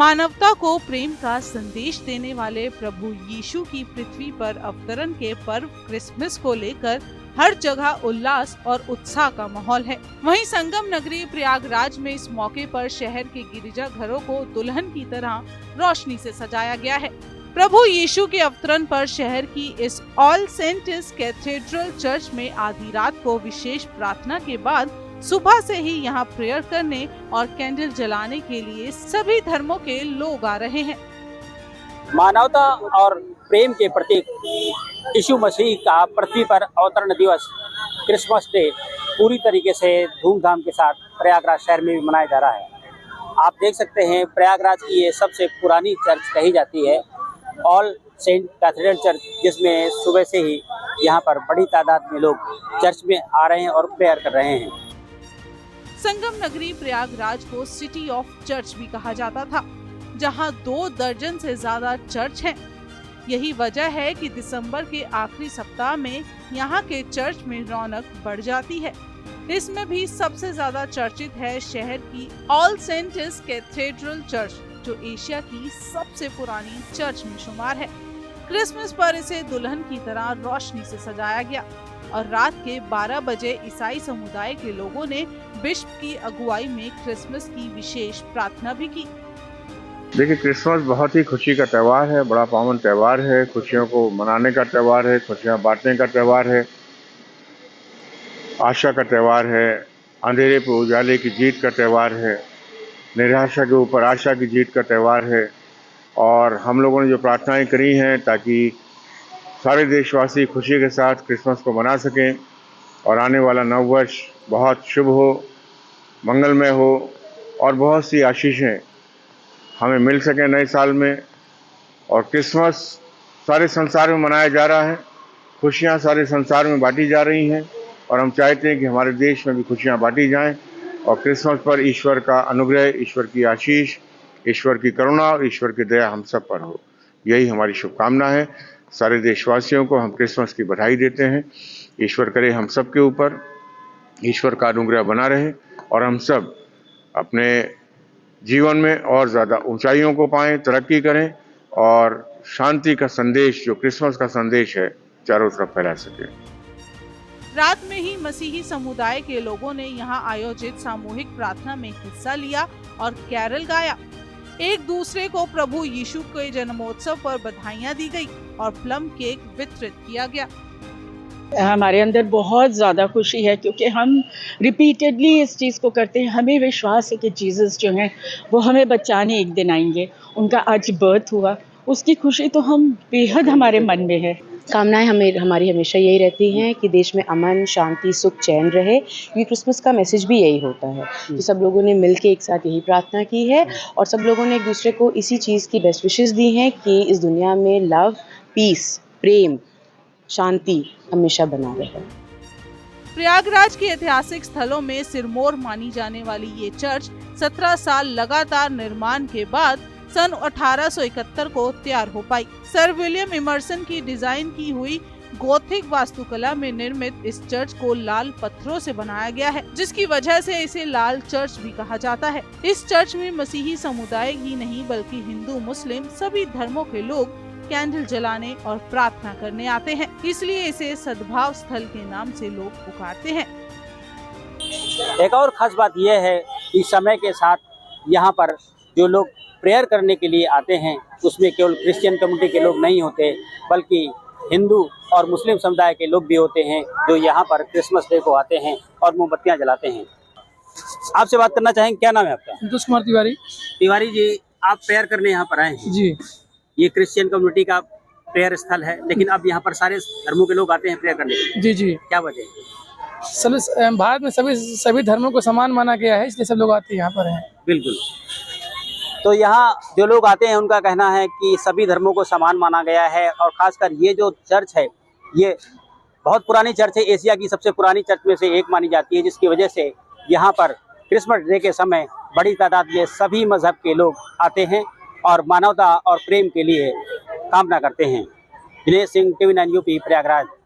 मानवता को प्रेम का संदेश देने वाले प्रभु यीशु की पृथ्वी पर अवतरण के पर्व क्रिसमस को लेकर हर जगह उल्लास और उत्साह का माहौल है। वहीं संगम नगरी प्रयागराज में इस मौके पर शहर के गिरिजा घरों को दुल्हन की तरह रोशनी से सजाया गया है। प्रभु यीशु के अवतरण पर शहर की इस ऑल सेंट्स कैथेड्रल चर्च में आधी रात को विशेष प्रार्थना के बाद सुबह से ही यहाँ प्रेयर करने और कैंडल जलाने के लिए सभी धर्मों के लोग आ रहे हैं। मानवता और प्रेम के प्रतीक यीशु मसीह का पृथ्वी पर अवतरण दिवस क्रिसमस डे पूरी तरीके से धूमधाम के साथ प्रयागराज शहर में भी मनाया जा रहा है। आप देख सकते हैं प्रयागराज की ये सबसे पुरानी चर्च कही जाती है, ऑल सेंट कैथेड्रल चर्च, जिसमें सुबह से ही यहाँ पर बड़ी तादाद में लोग चर्च में आ रहे हैं और प्रेयर कर रहे हैं। संगम नगरी प्रयागराज को सिटी ऑफ चर्च भी कहा जाता था, जहां 2 दर्जन से ज्यादा चर्च हैं। यही वजह है कि दिसंबर के आखिरी सप्ताह में यहाँ के चर्च में रौनक बढ़ जाती है। इसमें भी सबसे ज्यादा चर्चित है शहर की ऑल सेंट्स कैथेड्रल चर्च, जो एशिया की सबसे पुरानी चर्च में शुमार है। क्रिसमस पर इसे दुल्हन की तरह रोशनी से सजाया गया और रात के 12 बजे ईसाई समुदाय के लोगों ने बिशप की अगुवाई में क्रिसमस की विशेष प्रार्थना भी की। देखिए, क्रिसमस बहुत ही खुशी का त्यौहार है, बड़ा पावन त्यौहार है, खुशियों को मनाने का त्यौहार है, खुशियां बांटने का त्यौहार है, आशा का त्यौहार है, अंधेरे पर उजाले की जीत का त्यौहार है, निराशा के ऊपर आशा की जीत का त्यौहार है। और हम लोगों ने जो प्रार्थनाएं करी हैं ताकि सारे देशवासी खुशी के साथ क्रिसमस को मना सकें और आने वाला नव वर्ष बहुत शुभ हो, मंगलमय हो और बहुत सी आशीषें हमें मिल सकें नए साल में। और क्रिसमस सारे संसार में मनाया जा रहा है, खुशियां सारे संसार में बांटी जा रही हैं और हम चाहते हैं कि हमारे देश में भी खुशियां बांटी जाएं और क्रिसमस पर ईश्वर का अनुग्रह, ईश्वर की आशीष, ईश्वर की करुणा और ईश्वर की दया हम सब पर हो। यही हमारी शुभकामना है। सारे देशवासियों को हम क्रिसमस की बधाई देते हैं। ईश्वर करे हम सब के ऊपर ईश्वर का अनुग्रह बना रहे और हम सब अपने जीवन में और ज़्यादा ऊंचाइयों को पाएं, तरक्की करें और शांति का संदेश, जो क्रिसमस का संदेश है, चारों तरफ फैला सके। रात में ही मसीही समुदाय के लोगों ने यहाँ आयोजित सामूहिक प्रार्थना में हिस्सा लिया और कैरल गाया। एक दूसरे को प्रभु यीशु के जन्मोत्सव पर बधाइयाँ दी गई और प्लम केक वितरित किया गया। हमारे अंदर बहुत ज़्यादा खुशी है क्योंकि हम रिपीटेडली इस चीज़ को करते हैं। हमें विश्वास है कि जीसस जो हैं वो हमें बचाने एक दिन आएंगे। उनका आज बर्थ हुआ, उसकी खुशी तो हम बेहद हमारे मन में है। कामनाएं हमारी हमेशा यही रहती हैं कि देश में अमन, शांति, सुख, चैन रहे। ये क्रिसमस का मैसेज भी यही होता है। तो सब लोगों ने मिलके एक साथ यही प्रार्थना की है और सब लोगों ने एक दूसरे को इसी चीज़ की बेस्ट विशेस दी हैं कि इस दुनिया में लव, पीस, प्रेम, शांति हमेशा बना रहे। प्रयागराज के ऐतिहासिक स्थलों में सिरमौर मानी जाने वाली ये चर्च 17 साल लगातार निर्माण के बाद सन 1871 को तैयार हो पाई। सर विलियम इमर्सन की डिजाइन की हुई गोथिक वास्तुकला में निर्मित इस चर्च को लाल पत्थरों से बनाया गया है, जिसकी वजह से इसे लाल चर्च भी कहा जाता है। इस चर्च में मसीही समुदाय ही नहीं बल्कि हिंदू, मुस्लिम सभी धर्मों के लोग कैंडल जलाने और प्रार्थना करने आते हैं, इसलिए इसे सद्भाव स्थल के नाम से लोग पुकारते हैं। एक और खास बात यह है कि समय के साथ यहाँ पर जो लोग प्रेयर करने के लिए आते हैं उसमें केवल क्रिश्चियन कम्युनिटी के लोग नहीं होते, बल्कि हिंदू और मुस्लिम समुदाय के लोग भी होते हैं जो यहाँ पर क्रिसमस डे को आते हैं और मोमबत्तियाँ जलाते हैं। आपसे बात करना चाहेंगे, क्या नाम है आपका? संतोष कुमार तिवारी। तिवारी जी, आप प्रेयर करने यहाँ पर आए हैं जी। ये क्रिश्चियन कम्युनिटी का प्रेयर स्थल है, लेकिन अब यहाँ पर सारे धर्मों के लोग आते हैं प्रेयर करने के लिए। जी जी। क्या वजह है? सभी भारत में सभी धर्मों को समान माना गया है, इसलिए सब लोग आते हैं यहाँ पर हैं। बिल्कुल। तो यहाँ जो लोग आते हैं उनका कहना है कि सभी धर्मों को समान माना गया है और खासकर ये जो चर्च है ये बहुत पुरानी चर्च है, एशिया की सबसे पुरानी चर्च में से एक मानी जाती है, जिसकी वजह से यहाँ पर क्रिसमस डे के समय बड़ी तादाद में सभी मजहब के लोग आते हैं और मानवता और प्रेम के लिए कामना करते हैं। Dinesh Singh, TV9 UP, Prayagraj.